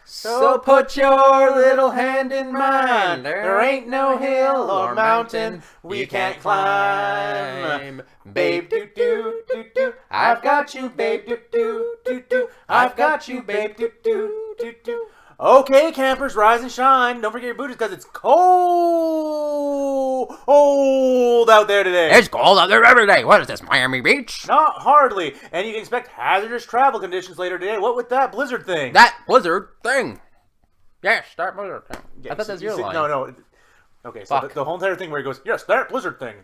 So put your little hand in mine. There ain't no hill or mountain we can't climb. Babe, do do do do. I've got you, babe, do do do do. I've got you, babe, do do do do. Okay, campers, rise and shine. Don't forget your booties because it's cold out there today. It's cold out there every day. What is this, Miami Beach? Not hardly. And you can expect hazardous travel conditions later today. What with that blizzard thing? That blizzard thing. Yes, that blizzard thing. Yeah, I thought that was your line. No. Okay, so the whole entire thing where he goes, yes, that blizzard thing.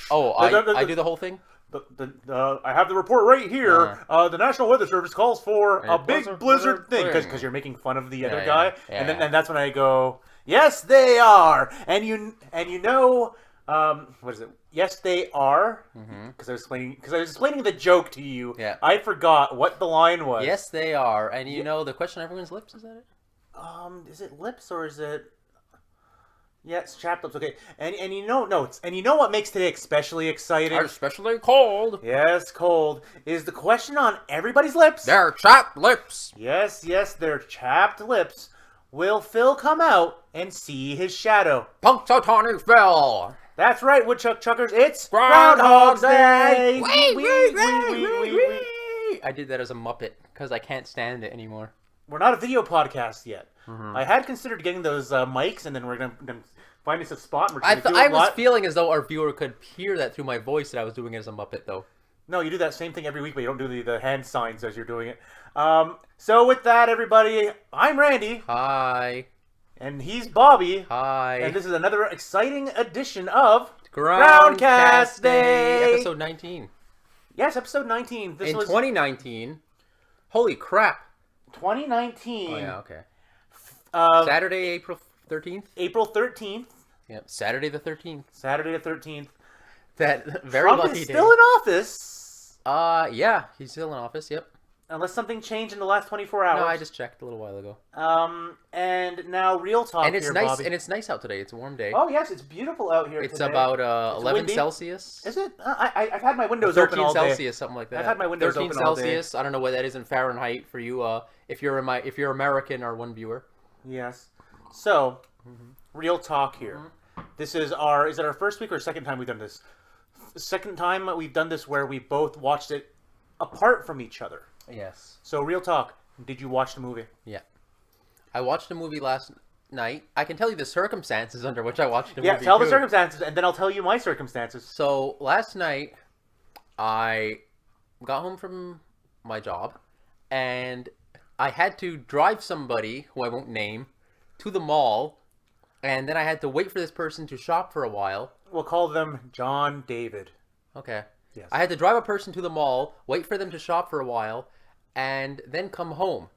Oh, I do the whole thing? I have the report right here. The National Weather Service calls for a big blizzard thing because you're making fun of the other guy, and that's when I go, yes, they are, and you know, what is it? Yes, they are, because I was explaining the joke to you. Yeah. I forgot what the line was. Yes, they are, and you know the question on everyone's lips, is that it? Is it lips or is it? Yeah, it's chapped lips. Okay, and you know what makes today especially exciting? Especially cold. Yes, cold is the question on everybody's lips. They're chapped lips. Yes, they're chapped lips. Will Phil come out and see his shadow? Punxsutawney Phil. That's right, Woodchuck Chuckers. It's Groundhog Day. I did that as a Muppet because I can't stand it anymore. We're not a video podcast yet. I had considered getting those mics, and then we're gonna find us a spot. And I was feeling as though our viewer could hear that through my voice that I was doing it as a Muppet, though. No, you do that same thing every week, but you don't do the hand signs as you're doing it. So with that, everybody, I'm Randy. Hi. And he's Bobby. Hi. And this is another exciting edition of Groundcast Day. Episode 19. Yes, episode 19. This was 2019. Holy crap. 2019. Oh, yeah, okay. Saturday, April 13th? April 13th. Yep, Saturday the 13th. Saturday the 13th. That very Trump lucky is day. still in office. Yeah, he's still in office, yep. Unless something changed in the last 24 hours. No, I just checked a little while ago. And now real talk and it's here, nice, Bobby. And it's nice out today. It's a warm day. Oh, yes, it's beautiful out here It's today. about 11 windy. Celsius. Is it? I've had my windows open all day. 13 Celsius, something like that. I've had my windows 13 open all day. Celsius. I don't know what that is in Fahrenheit for you. If you're American, our one viewer. Yes. So, real talk here. This is is it our first week or second time we've done this? Second time we've done this where we both watched it apart from each other. Yes. So, real talk. Did you watch the movie? Yeah. I watched the movie last night. I can tell you the circumstances under which I watched the movie. Yeah, tell the circumstances, and then I'll tell you my circumstances. So, last night, I got home from my job, and I had to drive somebody, who I won't name, to the mall, and then I had to wait for this person to shop for a while. We'll call them John David. Okay. Yes. I had to drive a person to the mall, wait for them to shop for a while, and then come home.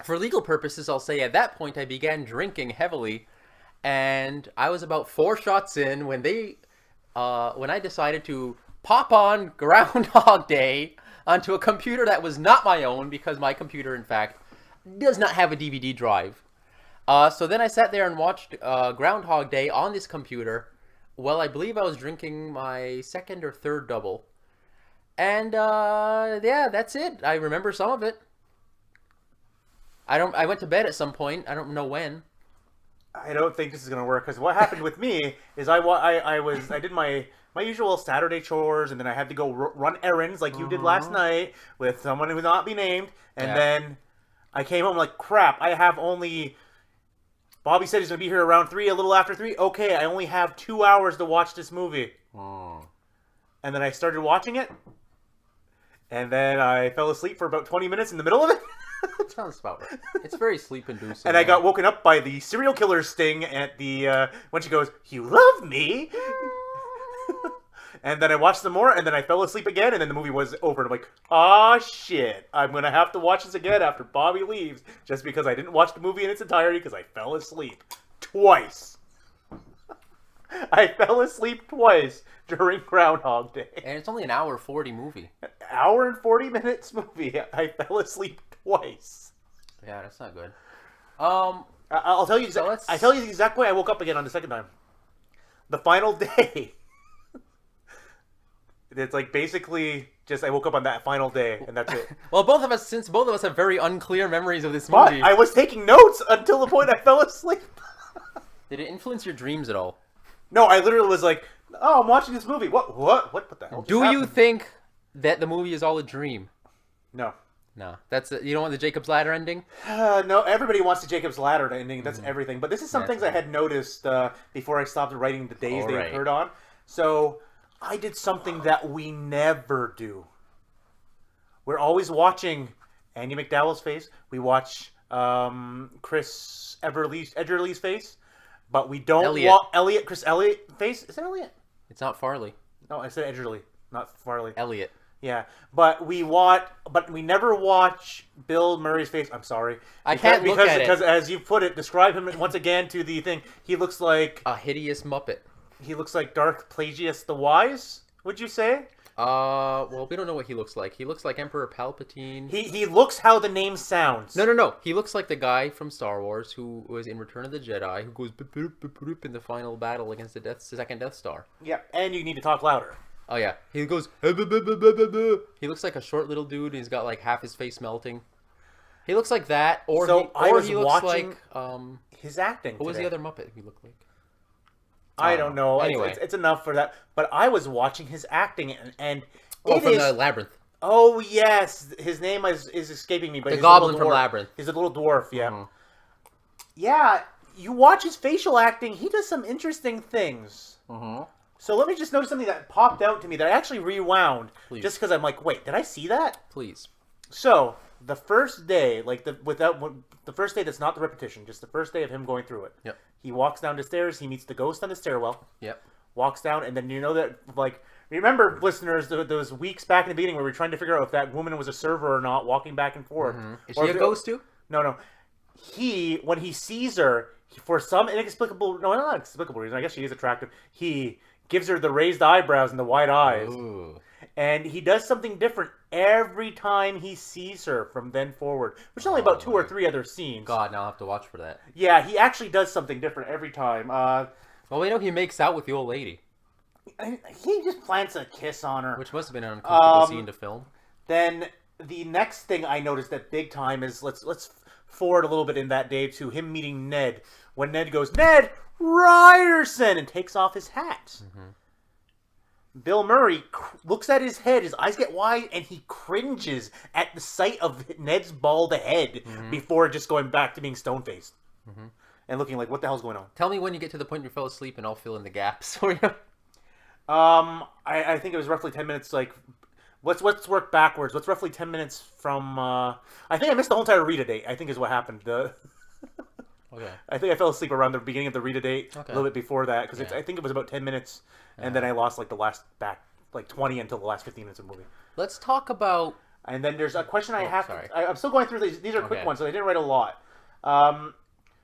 For legal purposes, I'll say at that point I began drinking heavily, and I was about 4 shots in when I decided to pop on Groundhog Day onto a computer that was not my own, because my computer, in fact, does not have a DVD drive. So then I sat there and watched Groundhog Day on this computer. Well, I believe I was drinking my second or third double. And, yeah, that's it. I remember some of it. I went to bed at some point. I don't know when. I don't think this is going to work, because what happened with me is I did my usual Saturday chores, and then I had to go run errands like you did last night with someone who would not be named. And then I came home like, crap, I have only... Bobby said he's going to be here around 3, a little after 3. Okay, I only have 2 hours to watch this movie. And then I started watching it. And then I fell asleep for about 20 minutes in the middle of it. Sounds about right. It's very sleep-inducing. And I got woken up by the serial killer sting at the... when she goes, "You love me?" And then I watched some more, and then I fell asleep again, and then the movie was over. And I'm like, "Ah, shit. I'm going to have to watch this again after Bobby leaves, just because I didn't watch the movie in its entirety because I fell asleep. Twice. I fell asleep twice during Groundhog Day. And it's only an hour 40 movie. An hour and 40 minutes movie. I fell asleep twice. Yeah, that's not good. I'll tell you. I tell you the exact way I woke up again on the second time. The final day. It's like basically just I woke up on that final day and that's it. Well, since both of us have very unclear memories of this But movie. I was taking notes until the point I fell asleep. Did it influence your dreams at all? No, I literally was like, "Oh, I'm watching this movie. What the hell?" Do you think that the movie is all a dream? No. No, you don't want the Jacob's Ladder ending. No, everybody wants the Jacob's Ladder ending. That's everything. But this is some things I had noticed before I stopped writing the days they occurred on. So I did something that we never do. We're always watching Andy McDowell's face. We watch Chris Edgerly's face, but we don't watch Chris Elliott face. Is it Elliott? It's not Farley. No, I said Edgerly, not Farley. Elliott. Yeah, but we never watch Bill Murray's face. I'm sorry. I can't look at it. Because as you put it, describe him once again to the thing. He looks like... a hideous Muppet. He looks like Darth Plagueis the Wise, would you say? Well, we don't know what he looks like. He looks like Emperor Palpatine. He looks how the name sounds. No. He looks like the guy from Star Wars who was in Return of the Jedi, who goes boop in the final battle against the second Death Star. Yeah, and you need to talk louder. Oh yeah, he goes. He looks like a short little dude. He's got like half his face melting. He looks like that, or he looks like his acting. What was the other Muppet he looked like? I don't know. Anyway, it's enough for that. But I was watching his acting, and from the Labyrinth. Oh yes, his name is escaping me. But the Goblin from Labyrinth. He's a little dwarf. Yeah. Mm-hmm. Yeah, you watch his facial acting. He does some interesting things. Mm-hmm. So let me just notice something that popped out to me that I actually rewound. Please. Just because I'm like, wait, did I see that? Please. So the first day, the first day that's not the repetition, just the first day of him going through it. Yep. He walks down the stairs. He meets the ghost on the stairwell. Yep. Walks down, and then you know that remember, listeners, those weeks back in the beginning where we were trying to figure out if that woman was a server or not, walking back and forth. Mm-hmm. Is she a ghost too? No. When he sees her, for some inexplicable, no, not inexplicable reason, I guess she is attractive. He gives her the raised eyebrows and the wide eyes. Ooh. And he does something different every time he sees her from then forward. Which is only about 2 or 3 other scenes. God, now I'll have to watch for that. Yeah, he actually does something different every time. Well, we know he makes out with the old lady. He just plants a kiss on her. Which must have been an uncomfortable scene to film. Then the next thing I noticed at big time is, let's forward a little bit in that day to him meeting Ned. When Ned goes, "Ned Ryerson," and takes off his hat. Mm-hmm. Bill Murray looks at his head, his eyes get wide, and he cringes at the sight of Ned's bald head before just going back to being stone-faced. Mm-hmm. And looking like, what the hell's going on? Tell me when you get to the point you fell asleep and I'll fill in the gaps for you. I think it was roughly 10 minutes, let's work backwards. What's roughly 10 minutes from, I think I missed the whole entire Rita date, I think is what happened. Okay. I think I fell asleep around the beginning of the Rita date, a little bit before that, because I think it was about 10 minutes, and then I lost the last 20 until the last 15 minutes of the movie. Let's talk about... And then there's a question I have. Sorry. I'm still going through these. These are quick ones, so I didn't write a lot.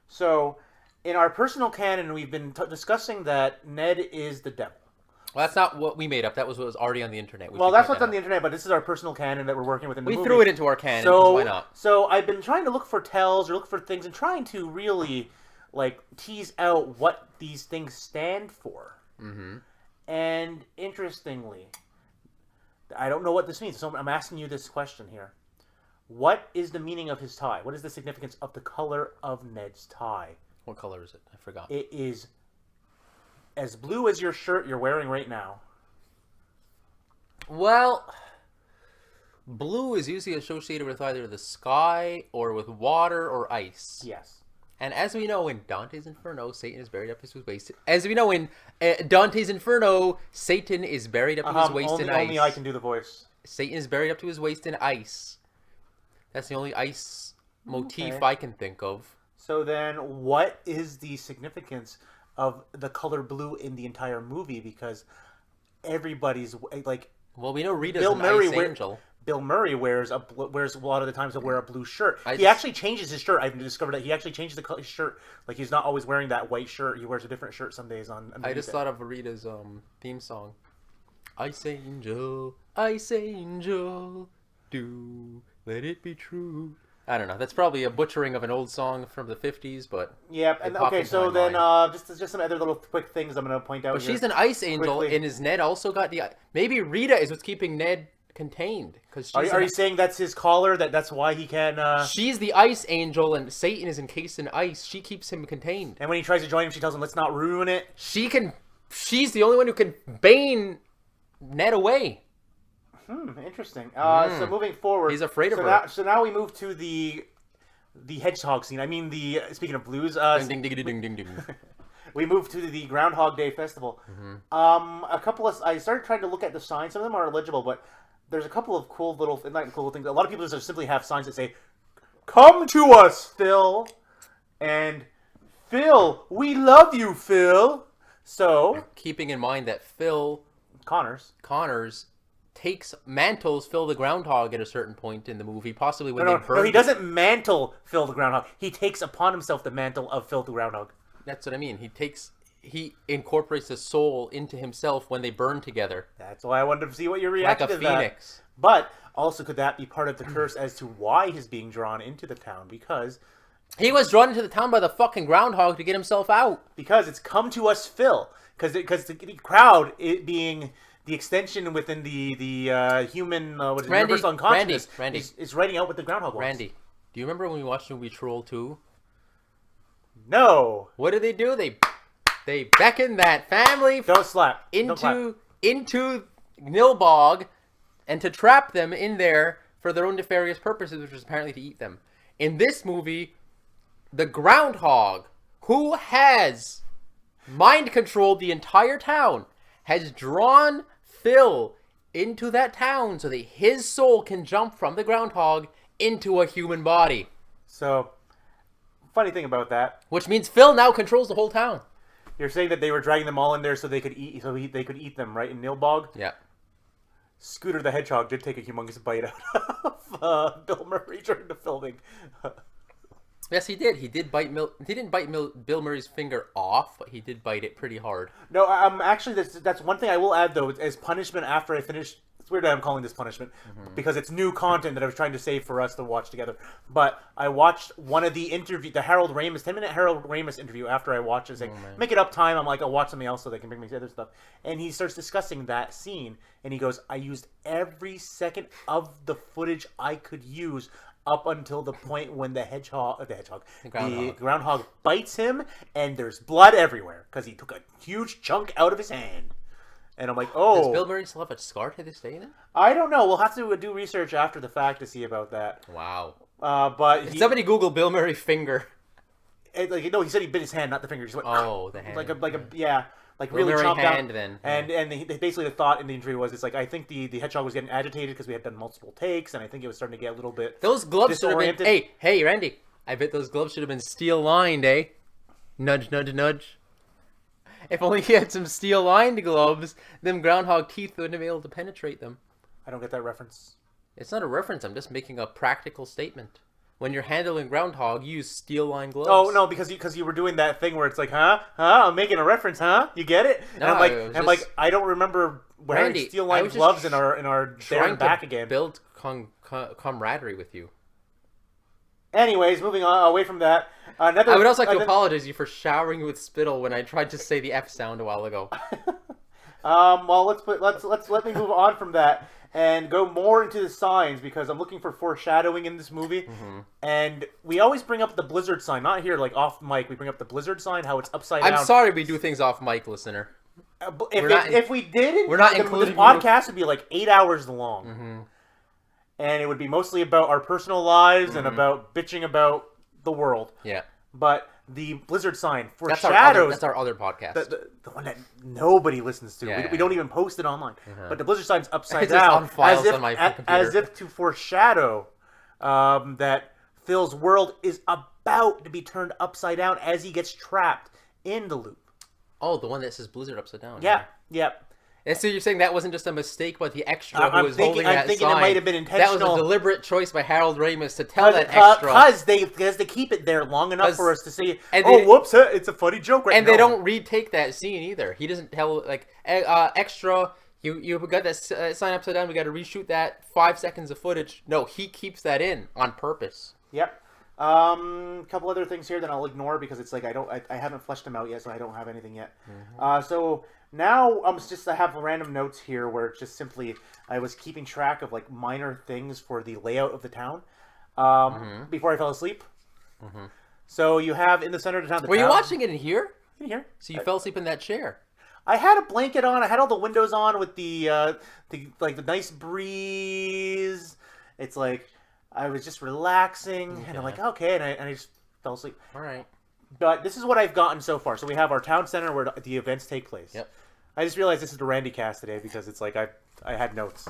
So, in our personal canon, we've been discussing that Ned is the devil. Well, that's not what we made up. That was what was already on the internet. Well, that's what's on the internet, but this is our personal canon that we're working with in the movie. We threw it into our canon, so why not? So I've been trying to look for tells or look for things and trying to really, tease out what these things stand for. Mm-hmm. And interestingly, I don't know what this means, so I'm asking you this question here. What is the meaning of his tie? What is the significance of the color of Ned's tie? What color is it? I forgot. It is as blue as your shirt you're wearing right now. Well, blue is usually associated with either the sky or with water or ice. Yes. And as we know in Dante's Inferno, Satan is buried up to his waist. As we know in Dante's Inferno, Satan is buried up to his waist in ice. Only I can do the voice. Satan is buried up to his waist in ice. That's the only ice motif I can think of. So then, what is the significance of the color blue in the entire movie? Because everybody's well, we know Rita's an ice angel. Bill Murray wears a lot of the times he'll wear a blue shirt. He actually changes his shirt. I've discovered that he actually changes the color of his shirt. He's not always wearing that white shirt. He wears a different shirt some days on I just thought of Rita's theme song. Ice angel, do let it be true. I don't know. That's probably a butchering of an old song from the 50s, but Yeah, it and popped okay, into so my then mind. just some other little quick things I'm going to point out But here. she's an ice angel, quickly. and is Ned also got the... Maybe Rita is what's keeping Ned contained, because Are you saying that's his collar? That's why he can... she's the ice angel, and Satan is encased in ice. She keeps him contained. And when he tries to join him, she tells him, let's not ruin it. She's the only one who can bane Ned away. Interesting. So moving forward... He's afraid of her. So now we move to the hedgehog scene. I mean, speaking of blues... Ding, ding, ding, ding, ding, ding. We moved to the Groundhog Day festival. I started trying to look at the signs. Some of them are illegible, but there's a couple of cool little, not cool things. A lot of people just simply have signs that say, "Come to us, Phil," and "Phil, we love you, Phil." So, Keeping in mind that Phil Connors mantles Phil the Groundhog at a certain point in the movie, possibly when no, they burn. he doesn't mantle Phil the Groundhog. He takes upon himself the mantle of Phil the Groundhog. That's what I mean. He incorporates the soul into himself when they burn together. That's why I wanted to see what your reaction Like a to that. phoenix. But also, could that be part of the curse as to why he's being drawn into the town? Because He was drawn into the town by the fucking groundhog to get himself out. Because it's "Come to us, Phil." Because the crowd, it being the extension within the human universal unconsciousness, Randy. is writing out what the groundhog wants. Randy, do you remember when we watched the movie Troll 2? No. What did they do? They beckon that family Don't slap. Don't clap. into Nilbog, and to trap them in there for their own nefarious purposes, which was apparently to eat them. In this movie, the groundhog, who has mind controlled the entire town, has drawn Phil into that town so that his soul can jump from the groundhog into a human body. So, funny thing about that, Which means Phil now controls the whole town. you're saying that they were dragging them all in there so they could eat, they could eat them, right? In Nilbog, Yeah. Scooter the Hedgehog did take a humongous bite out of Bill Murray during the filming. Yes, he did. He didn't bite Bill Murray's finger off, but he did bite it pretty hard. No, actually, that's one thing I will add, though, as punishment after I finish. It's weird that I'm calling this punishment, because it's new content that I was trying to save for us to watch together. But I watched one of the 10-minute Harold Ramis interview after I watched it. It's like, make it up time. I'm like, I'll watch something else so they can bring me other stuff. And he starts discussing that scene, and he goes, I used every second of the footage I could use up until the point when the groundhog bites him, and there's blood everywhere because he took a huge chunk out of his hand. And I'm like, oh. Does Bill Murray still have a scar to this day then? I don't know. We'll have to do research after the fact to see about that. Wow. But Somebody Google Bill Murray finger. he said he bit his hand, not the finger. He just went, the hand. Really Murray chopped hand down. then. And basically the thought in the interview was, it's like, I think the hedgehog was getting agitated because we had done multiple takes, and I think it was starting to get a little bit Those gloves should have been... disoriented. Hey, Randy. I bet those gloves should have been steel-lined, eh? Nudge, nudge, nudge. If only he had some steel-lined gloves, them groundhog teeth wouldn't have been able to penetrate them. I don't get that reference. It's not a reference. I'm just making a practical statement. When you're handling groundhog, you use steel-lined gloves. Oh no, because you were doing that thing where it's like, I'm making a reference, You get it? No, and I'm like, I don't remember wearing Randy, steel-lined gloves in our there and back again. Build camaraderie with you. Anyways, moving on away from that. I would also like to apologize to you for showering you with spittle when I tried to say the F sound a while ago. Well, let me move on from that and go more into the signs, because I'm looking for foreshadowing in this movie. And we always bring up the blizzard sign, not here, like off mic. We bring up the blizzard sign, how it's upside down. I'm sorry we do things off mic, listener. If we did, we're not this including podcast would be like 8 hours long. And it would be mostly about our personal lives and about bitching about the world. Yeah. But the blizzard sign foreshadows... That's our other podcast. The one that nobody listens to. Yeah, we don't even post it online. But the blizzard sign's upside It's just down. on files on my computer. As if to foreshadow that Phil's world is about to be turned upside down as he gets trapped in the loop. Oh, the one that says blizzard upside down. Yeah. And so you're saying that wasn't just a mistake by the extra who was holding that sign? I'm thinking it might have been intentional. That was a deliberate choice by Harold Ramis to tell that extra. Because they keep it there long enough for us to see, whoops, it's a funny joke right now. And they don't retake that scene either. He doesn't tell, like, extra, you got that sign upside down, we got to reshoot that 5 seconds of footage. No, he keeps that in on purpose. Yep. Couple other things here that I'll ignore because it's like I haven't fleshed them out yet, so I don't have anything yet. So now I have random notes here where it's just simply I was keeping track of like minor things for the layout of the town before I fell asleep. So you have in the center of the town. Were you watching it in here? In here. So you fell asleep in that chair. I had a blanket on. I had all the windows on with the nice breeze. It's like I was just relaxing, and I'm like, okay, and I just fell asleep. All right. But this is what I've gotten so far. So we have our town center where the events take place. Yep. I just realized this is the Randy cast today because it's like I had notes.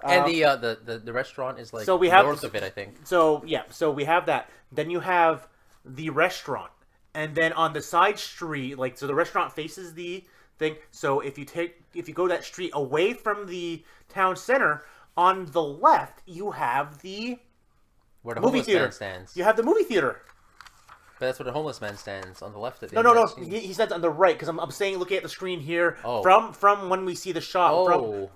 And the restaurant is like so we have, north of it, I think. So yeah, so we have that. Then you have the restaurant, and then on the side street, like so the restaurant faces the thing. So if you go that street away from the town center, on the left you have the where the movie homeless theater man stands. You have the movie theater. But that's where the homeless man stands on the left of the No. He said on the right because I'm saying looking at the screen here from when we see the shot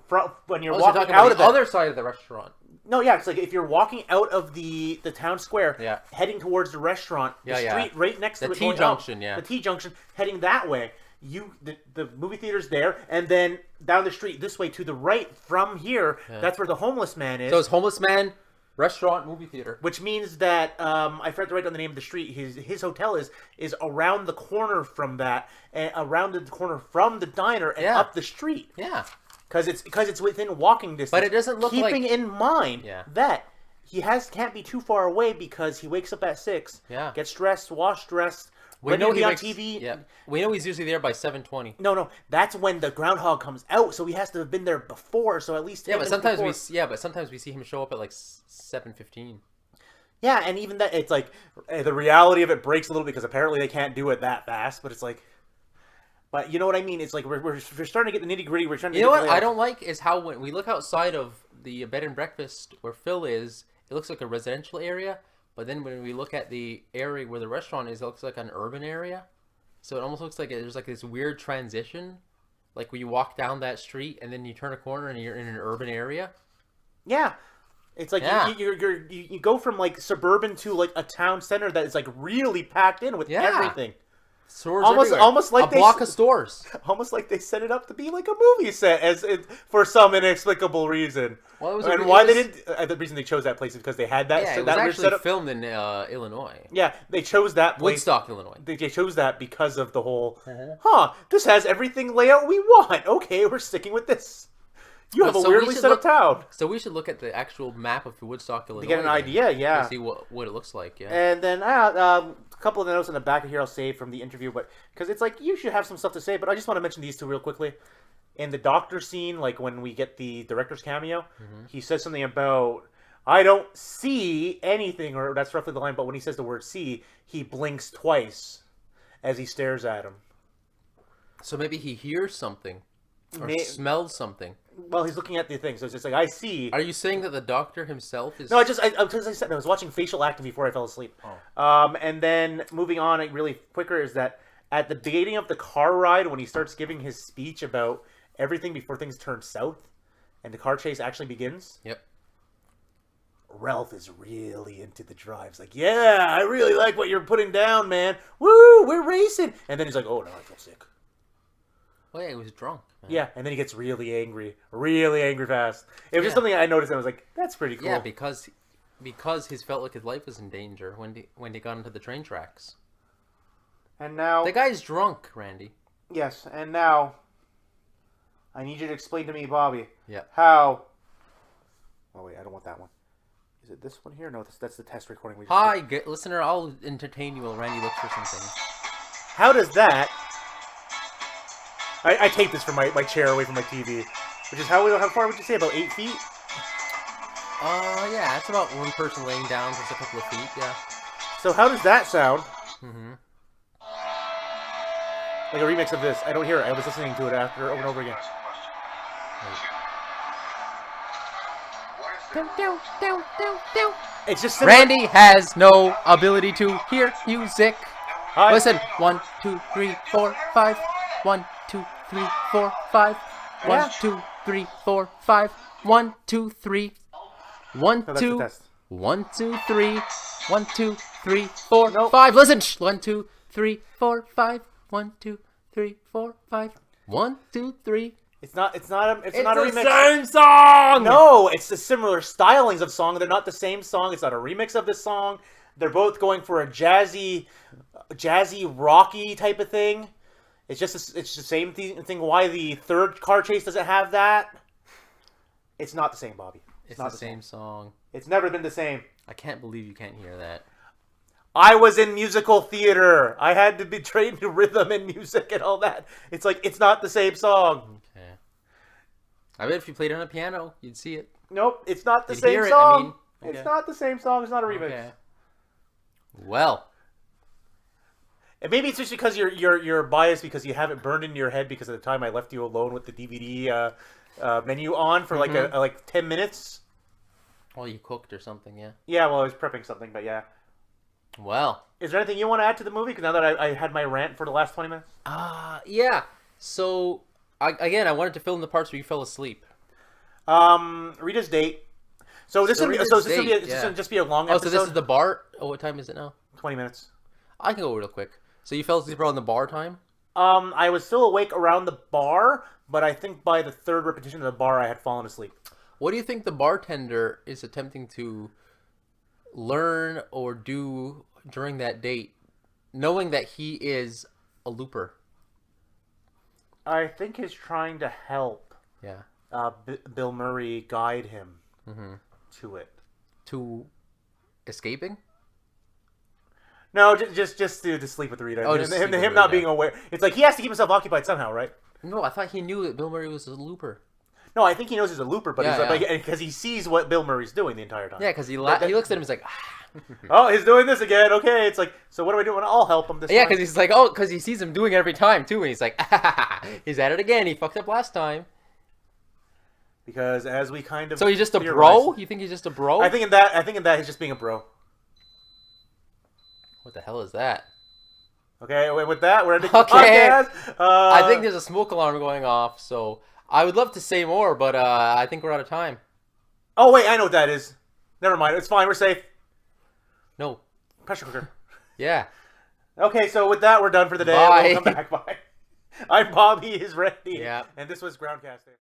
from when you're walking out of the other side of the restaurant. No, yeah, it's like if you're walking out of the town square, heading towards the restaurant, the street right next to the it, T-junction, the T-junction, heading that way. The movie theater's there, and then down the street this way to the right from here, that's where the homeless man is. So it's homeless man, restaurant, movie theater. Which means that I forgot to write down the name of the street. His hotel is around the corner from that, and around the corner from the diner and up the street. Yeah. Because it's within walking distance. But it doesn't look keeping in mind that he can't be too far away because he wakes up at 6, gets dressed, dressed. We know he's on TV. Yeah, we know he's usually there by 7:20. No, that's when the Groundhog comes out, so he has to have been there before. So at least but sometimes we see him show up at like 7:15. Yeah, and even that, it's like the reality of it breaks a little because apparently they can't do it that fast. But it's like, but you know what I mean? It's like we're starting to get the nitty gritty. We're trying to. You know what I don't like is how when we look outside of the bed and breakfast where Phil is, it looks like a residential area. But then when we look at the area where the restaurant is, it looks like an urban area. So it almost looks like there's like this weird transition. Like when you walk down that street and then you turn a corner and you're in an urban area. Yeah. It's like you go from like suburban to like a town center that is like really packed in with everything. Stores almost like a block of stores. Almost like they set it up to be like a movie set for some inexplicable reason. Well, the reason they chose that place is because they had that. Yeah, it was actually filmed in Illinois. Yeah, they chose that place. Woodstock, Illinois. They chose that because of the whole. This has everything layout we want. Okay, we're sticking with this. You have a weirdly set up town. So we should look at the actual map of Woodstock, Illinois. To get an idea, to see what it looks like, And then a couple of the notes in the back of here I'll save from the interview, but because it's like you should have some stuff to say, but I just want to mention these two real quickly. In the doctor scene, like when we get the director's cameo, he says something about, I don't see anything, or that's roughly the line, but when he says the word see, he blinks twice as he stares at him. So maybe he hears something. Or smells something. Well, he's looking at the thing, so it's just like, I see. Are you saying that the doctor himself is... No, I was watching facial acting before I fell asleep. And then moving on really quicker is that at the beginning of the car ride, when he starts giving his speech about everything before things turn south, and the car chase actually begins... Yep. Ralph is really into the drives. Like, yeah, I really like what you're putting down, man. Woo, we're racing. And then he's like, oh, no, I feel sick. Well, yeah, he was drunk. Man. Yeah, and then he gets really angry fast. It was just something I noticed and I was like, that's pretty cool. Yeah, because he felt like his life was in danger when he got into the train tracks. And now... The guy's drunk, Randy. Yes, and now... I need you to explain to me, Bobby. Yeah. How... Oh, wait, I don't want that one. Is it this one here? No, that's the test recording. Hi, listener, I'll entertain you while Randy looks for something. How does that... I taped this from my chair away from my TV. Which is how far would you say? About 8 feet? Yeah, it's about one person laying down just a couple of feet, yeah. So how does that sound? Mm-hmm. Like a remix of this. I don't hear it. I was listening to it over and over again. It's just similar. Randy has no ability to hear music. Hi. Listen. 1, 2, 3, 4, 5. 1, 2, 3, 4, 5. 1, 2, 3, 4, 5. 1, 2, 3. 1, 2. 1, 2, 3. 1, 2, 3, 4, Nope. 5. Listen. 1, 2, 3, 4, 5. 1, 2, 3, 4, 5. 1, 2, 3. It's not a It's remix. the same song. No, it's the similar stylings of song. They're not the same song. It's not a remix of this song. They're both going for a jazzy, rocky type of thing. It's just it's the same thing. Why the third car chase doesn't have that? It's not the same, Bobby. It's not the same song. It's never been the same. I can't believe you can't hear that. I was in musical theater. I had to be trained to rhythm and music and all that. It's like it's not the same song. Okay. I bet if you played it on a piano, you'd see it. Nope, it's not the You'd same hear it, song. I mean. Okay. It's not the same song. It's not a remix. Okay. Well. And maybe it's just because you're biased because you have it burned into your head because of the time I left you alone with the DVD menu on for like 10 minutes. Well, you cooked or something, yeah. Yeah, well, I was prepping something, but yeah. Well. Is there anything you want to add to the movie? Because now that I had my rant for the last 20 minutes. Yeah. So, I wanted to fill in the parts where you fell asleep. Rita's date. So this will just be a long episode. Oh, so this is the bar? Oh, what time is it now? 20 minutes. I can go real quick. So you fell asleep around the bar time? I was still awake around the bar, but I think by the third repetition of the bar, I had fallen asleep. What do you think the bartender is attempting to learn or do during that date, knowing that he is a looper? I think he's trying to help Bill Murray guide him to it. To escaping? No, just to sleep with Rita. Oh, him not being aware. It's like he has to keep himself occupied somehow, right? No, I thought he knew that Bill Murray was a looper. No, I think he knows he's a looper, but Yeah, because he sees what Bill Murray's doing the entire time. Yeah, because he looks at him, he's like, oh, he's doing this again. Okay, it's like, so what do I do? I'll help him this time. yeah, because he's like, oh, because he sees him doing it every time too, and he's like, he's at it again. He fucked up last time. Because as we kind of so he's just a bro. You think he's just a bro? I think in that he's just being a bro. What the hell is that? Okay, with that, we're ending Okay. the podcast. I think there's a smoke alarm going off, so I would love to say more, but I think we're out of time. Oh, wait, I know what that is. Never mind. It's fine. We're safe. No. Pressure cooker. Yeah. Okay, so with that, we're done for the day. Bye. We'll come back. Bye. I'm Bobby. He's Randy. Yeah. And this was Groundcast.